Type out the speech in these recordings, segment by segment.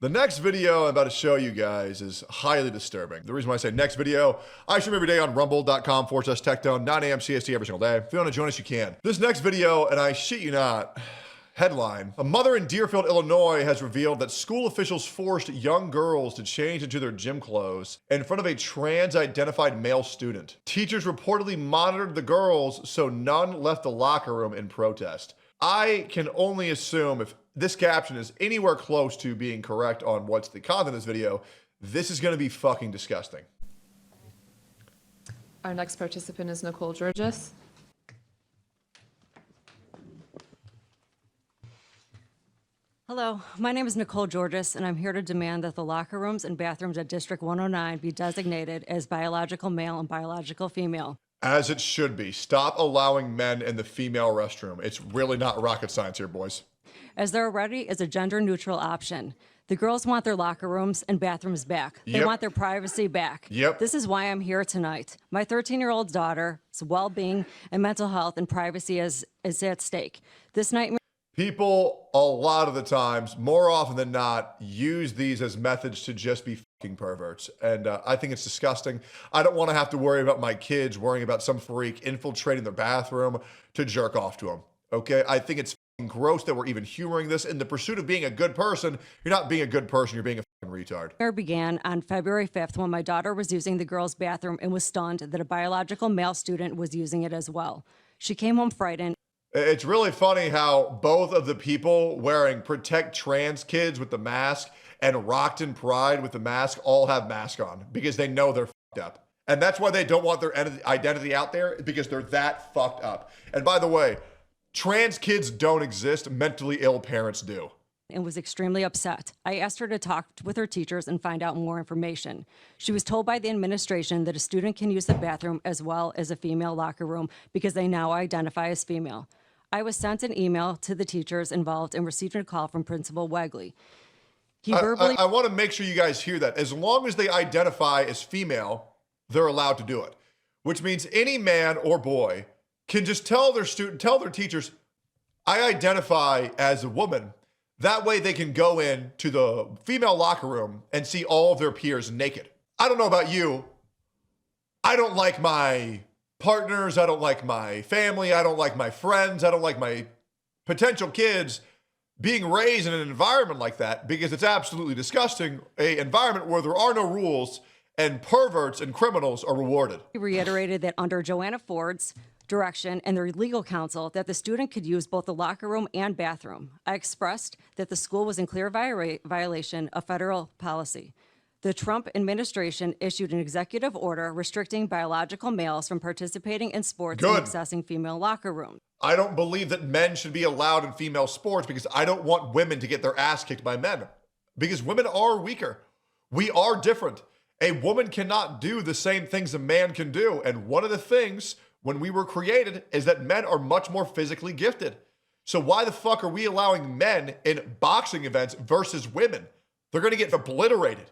The next video I'm about to show you guys is highly disturbing. The reason why I say next video, I stream every day on rumble.com/Tectone, 9 a.m. CST every single day. If you want to join us, you can. This next video, and I shit you not, headline: a mother in Deerfield, Illinois has revealed that school officials forced young girls to change into their gym clothes in front of a trans-identified male student. Teachers reportedly monitored the girls so none left the locker room in protest. I can only assume if this caption is anywhere close to being correct on what's the content of this video, this is going to be fucking disgusting. Our next participant is Nicole Georges. Hello, my name is Nicole Georges, and I'm here to demand that the locker rooms and bathrooms at District 109 be designated as biological male and biological female. As it should be. Stop allowing men in the female restroom. It's really not rocket science here, boys. As there already is a gender-neutral option. The girls want their locker rooms and bathrooms back. They want their privacy back. This is why I'm here tonight. My 13-year-old daughter's well-being and mental health and privacy is at stake. This nightmare. People, a lot of the times, more often than not, use these as methods to just be fucking perverts. And I think it's disgusting. I don't want to have to worry about my kids worrying about some freak infiltrating their bathroom to jerk off to them. Okay? I think it's fucking gross that we're even humoring this. In the pursuit of being a good person, you're not being a good person, you're being a fucking retard. It began on February 5th when my daughter was using the girls' bathroom and was stunned that a biological male student was using it as well. She came home frightened. It's really funny how both of the people wearing Protect Trans Kids with the mask and Rockton Pride with the mask all have masks on because they know they're fucked up. And that's why they don't want their identity out there, because they're that fucked up. And by the way, trans kids don't exist, mentally ill parents do. And was extremely upset. I asked her to talk with her teachers and find out more information. She was told by the administration that a student can use the bathroom as well as a female locker room because they now identify as female. I was sent an email to the teachers involved and received a call from Principal Wegley. He verbally... I want to make sure you guys hear that. As long as they identify as female, they're allowed to do it. Which means any man or boy can just tell their teachers, I identify as a woman. That way they can go in to the female locker room and see all of their peers naked. I don't know about you. I don't like my partners, I don't like my family, I don't like my friends, I don't like my potential kids being raised in an environment like that, because it's absolutely disgusting, an environment where there are no rules and perverts and criminals are rewarded. He reiterated that under Joanna Ford's direction and their legal counsel that the student could use both the locker room and bathroom. I expressed that the school was in clear violation of federal policy. The Trump administration issued an executive order restricting biological males from participating in sports and accessing female locker rooms. I don't believe that men should be allowed in female sports because I don't want women to get their ass kicked by men. Because women are weaker. We are different. A woman cannot do the same things a man can do. And one of the things when we were created is that men are much more physically gifted. So why the fuck are we allowing men in boxing events versus women? They're going to get obliterated.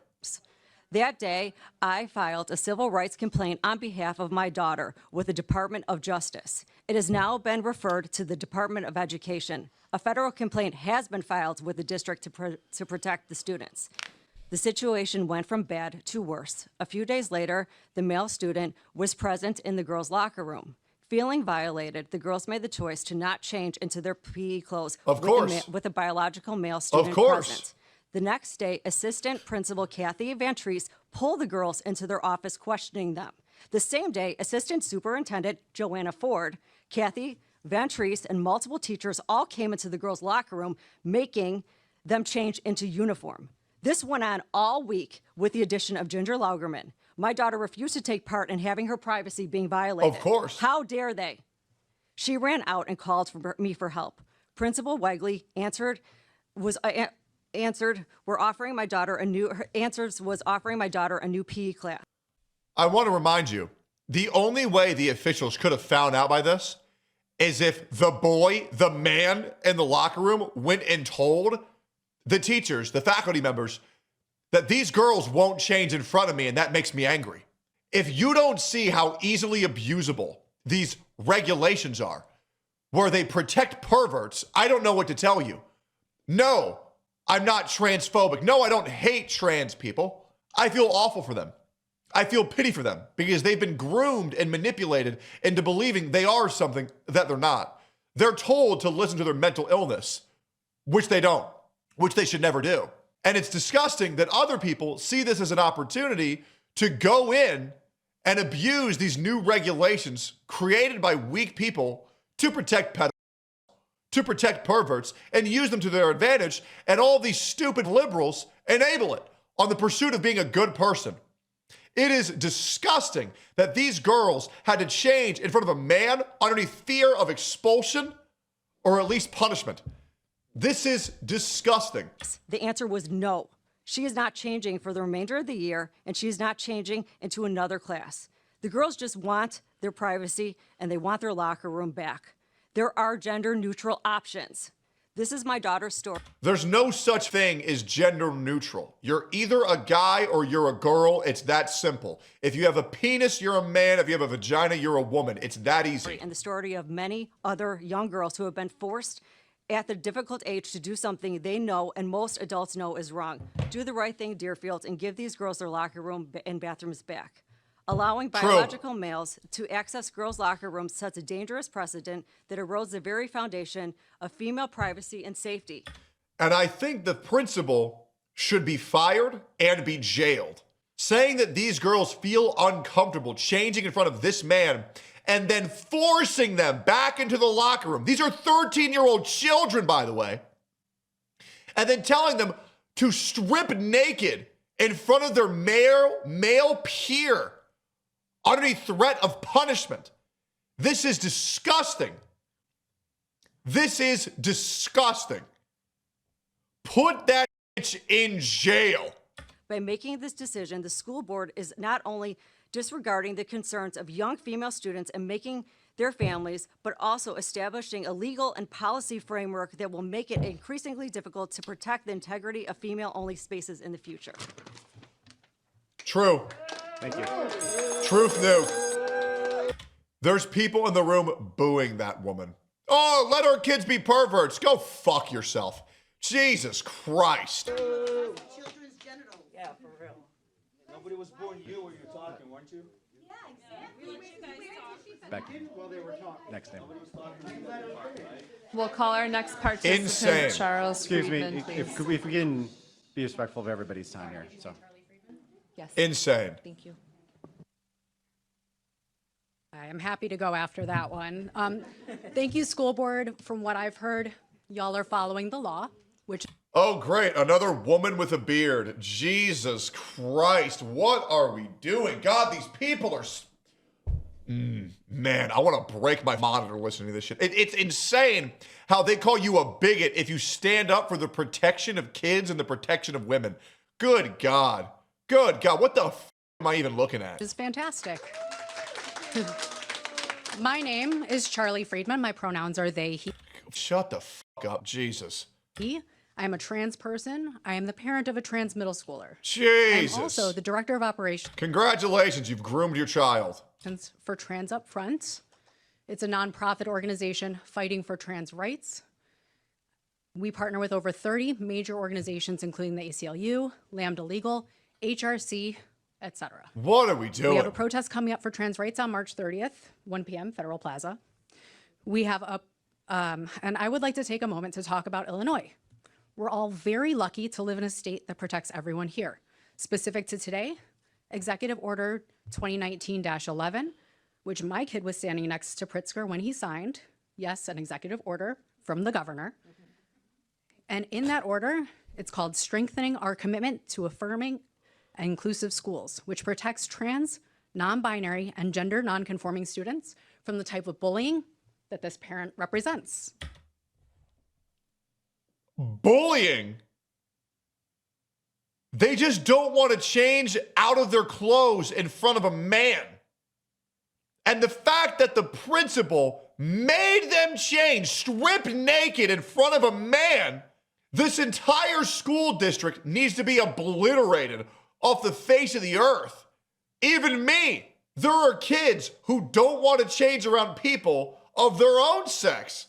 That day, I filed a civil rights complaint on behalf of my daughter with the Department of Justice. It has now been referred to the Department of Education. A federal complaint has been filed with the district to protect the students. The situation went from bad to worse. A few days later, the male student was present in the girls' locker room. Feeling violated, the girls made the choice to not change into their PE clothes with a biological male student present. The next day, Assistant Principal Kathy Van Treese pulled the girls into their office, questioning them. The same day, Assistant Superintendent Joanna Ford, Kathy Van Treese, and multiple teachers all came into the girls' locker room, making them change into uniform. This went on all week with the addition of Ginger Laugerman. My daughter refused to take part in having her privacy being violated. Of course. How dare they? She ran out and called for me for help. Principal Wegley was offering my daughter a new PE class. I want to remind you, the only way the officials could have found out by this is if the man in the locker room went and told the teachers, the faculty members, that these girls won't change in front of me and that makes me angry. If you don't see how easily abusable these regulations are, where they protect perverts, I don't know what to tell you. No, I'm not transphobic. No, I don't hate trans people. I feel awful for them. I feel pity for them because they've been groomed and manipulated into believing they are something that they're not. They're told to listen to their mental illness, which they don't, which they should never do. And it's disgusting that other people see this as an opportunity to go in and abuse these new regulations created by weak people to protect pedophiles, to protect perverts, and use them to their advantage. And all these stupid liberals enable it on the pursuit of being a good person. It is disgusting that these girls had to change in front of a man underneath fear of expulsion or at least punishment. This is disgusting. The answer was no. She is not changing for the remainder of the year, and she is not changing into another class. The girls just want their privacy, and they want their locker room back. There are gender-neutral options. This is my daughter's story. There's no such thing as gender neutral. You're either a guy or you're a girl. It's that simple. If you have a penis, you're a man. If you have a vagina, you're a woman. It's that easy. And the story of many other young girls who have been forced at the difficult age to do something they know and most adults know is wrong. Do the right thing, Deerfield, and give these girls their locker room and bathrooms back. Allowing biological males to access girls' locker rooms sets a dangerous precedent that erodes the very foundation of female privacy and safety. And I think the principal should be fired and be jailed. Saying that these girls feel uncomfortable changing in front of this man and then forcing them back into the locker room. These are 13-year-old children, by the way. And then telling them to strip naked in front of their male peer underneath threat of punishment. This is disgusting. This is disgusting. Put that bitch in jail. By making this decision, the school board is not only disregarding the concerns of young female students and making their families, but also establishing a legal and policy framework that will make it increasingly difficult to protect the integrity of female-only spaces in the future. True. Thank you. Truth nuke. There's people in the room booing that woman. Oh, let our kids be perverts. Go fuck yourself. Jesus Christ. Children's genitals. Yeah, for real. Nobody was born you when you were talking, weren't you? Becky. Next name. We'll call our next participant, Insane. Charles Excuse me, Friedman, please. if we can be respectful of everybody's time here, so. Yes, Insane. thank you. I am happy to go after that one. Thank you, school board. From what I've heard, y'all are following the law, which Oh, great. Another woman with a beard. Jesus Christ. What are we doing? God, these people are... Man, I want to break my monitor listening to this shit. It's insane how they call you a bigot if you stand up for the protection of kids and the protection of women. Good God. Good God. What the f am I even looking at? is fantastic. My name is Charlie Friedman. My pronouns are they, he. Shut the f up, Jesus. I am a trans person. I am the parent of a trans middle schooler. Jesus. I'm also the director of operations Congratulations, you've groomed your child. for Trans Up Front. It's a nonprofit organization fighting for trans rights. We partner with over 30 major organizations, including the ACLU, Lambda Legal, HRC, etc. What are we doing? We have a protest coming up for trans rights on March 30th, 1 p.m., Federal Plaza. We have a, and I would like to take a moment to talk about Illinois. We're all very lucky to live in a state that protects everyone here. Specific to today, Executive Order 2019-11, which my kid was standing next to Pritzker when he signed. Yes, an executive order from the governor. And in that order, it's called Strengthening Our Commitment to Affirming and Inclusive Schools, which protects trans, non-binary, and gender non-conforming students from the type of bullying that this parent represents. Bullying? They just don't want to change out of their clothes in front of a man. And the fact that the principal made them change, stripped naked in front of a man, this entire school district needs to be obliterated off the face of the earth. Even me. There are kids who don't want to change around people of their own sex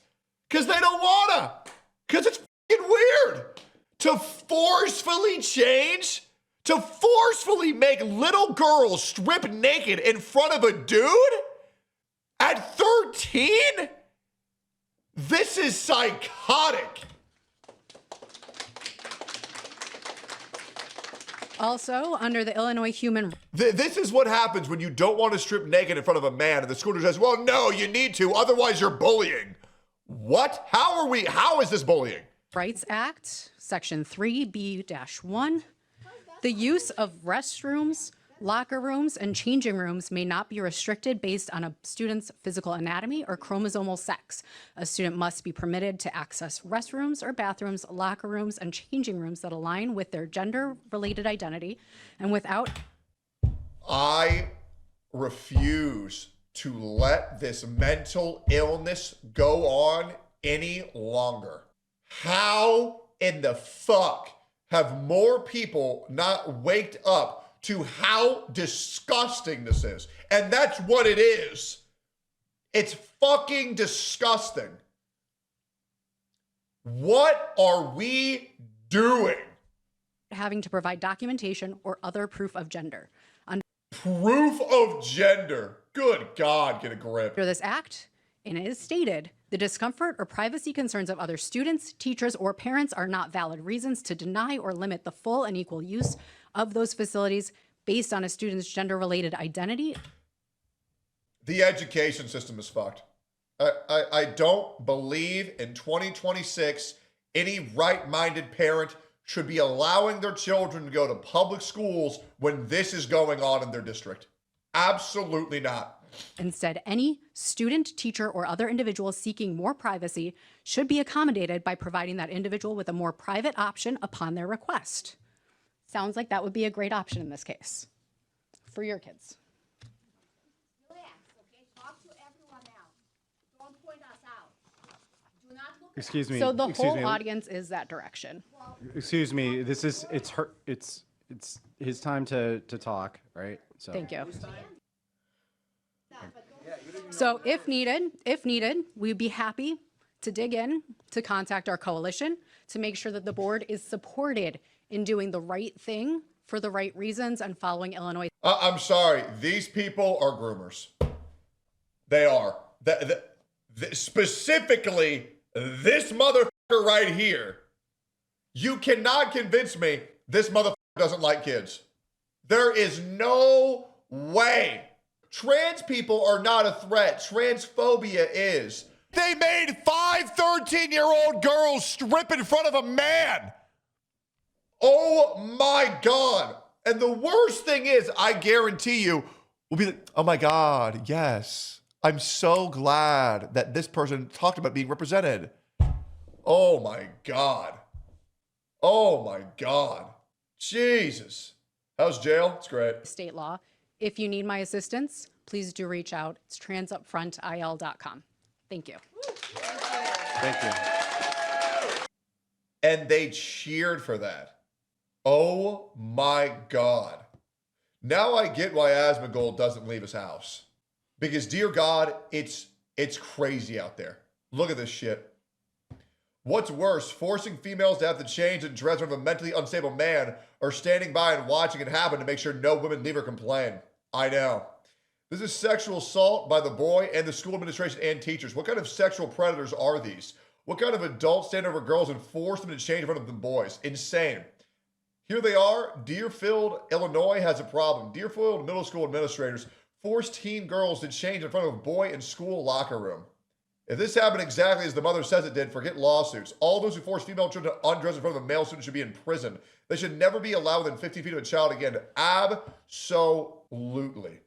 because they don't want to. Because it's fucking weird. To forcefully change? To forcefully make little girls strip naked in front of a dude? At 13? This is psychotic. Also, under the Illinois Human This is what happens when you don't want to strip naked in front of a man and the school says, well, no, you need to, otherwise you're bullying. What? How is this bullying? Rights Act, Section 3B-1, the use of restrooms, locker rooms, and changing rooms may not be restricted based on a student's physical anatomy or chromosomal sex. A student must be permitted to access restrooms or bathrooms, locker rooms, and changing rooms that align with their gender-related identity and without... I refuse to let this mental illness go on any longer. How in the fuck have more people not waked up to how disgusting this is? And that's what it is. It's fucking disgusting. What are we doing? having to provide documentation or other proof of gender. Proof of gender. Good God, get a grip. Under this act, and it is stated, the discomfort or privacy concerns of other students, teachers, or parents are not valid reasons to deny or limit the full and equal use of those facilities based on a student's gender-related identity. The education system is fucked. I don't believe in 2026 any right-minded parent should be allowing their children to go to public schools when this is going on in their district. Absolutely not. Instead, any student, teacher, or other individual seeking more privacy should be accommodated by providing that individual with a more private option upon their request. Sounds like that would be a great option in this case for your kids. Relax, okay? Talk to everyone else. Don't point us out. Do not look at Excuse me. So the excuse whole me, audience is that direction. Excuse me. This is it's his time to talk, right? So Thank you. So if needed, we'd be happy to dig in, to contact our coalition, to make sure that the board is supported in doing the right thing for the right reasons and following Illinois. I'm sorry. These people are groomers. They are. Specifically, this motherfucker right here. You cannot convince me this motherfucker doesn't like kids. There is no way. Trans people are not a threat. Transphobia is. They made 5 13-year-old girls strip in front of a man. Oh my God. And the worst thing is, I guarantee you, will be like, oh my God, yes. I'm so glad that this person talked about being represented. Oh my God. Oh my God. Jesus. How's jail? It's great. State law. If you need my assistance, please do reach out. It's transupfrontil.com. Thank you. thank you. And they cheered for that. Oh my God. Now I get why Asmongold doesn't leave his house. Because dear God, it's crazy out there. Look at this shit. What's worse, forcing females to have to change and dress in front of a mentally unstable man, or standing by and watching it happen to make sure no women leave or complain? I know. This is sexual assault by the boy and the school administration and teachers. What kind of sexual predators are these? What kind of adults stand over girls and force them to change in front of the boys? Insane. Here they are. Deerfield, Illinois has a problem. Deerfield middle school administrators force teen girls to change in front of a boy in school locker room. If this happened exactly as the mother says it did, forget lawsuits. All those who force female children to undress in front of a male student should be in prison. They should never be allowed within 50 feet of a child again. Absolutely.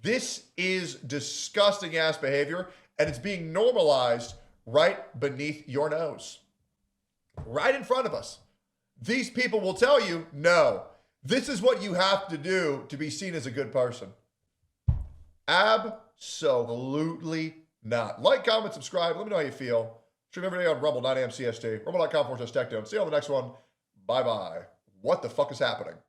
This is disgusting ass behavior, and it's being normalized right beneath your nose. Right in front of us. These people will tell you, no, this is what you have to do to be seen as a good person. Absolutely not. Like, comment, subscribe. Let me know how you feel. Stream every day on Rumble, 9 a.m. CST. Rumble.com/Tectone. See you on the next one. Bye-bye. What the fuck is happening?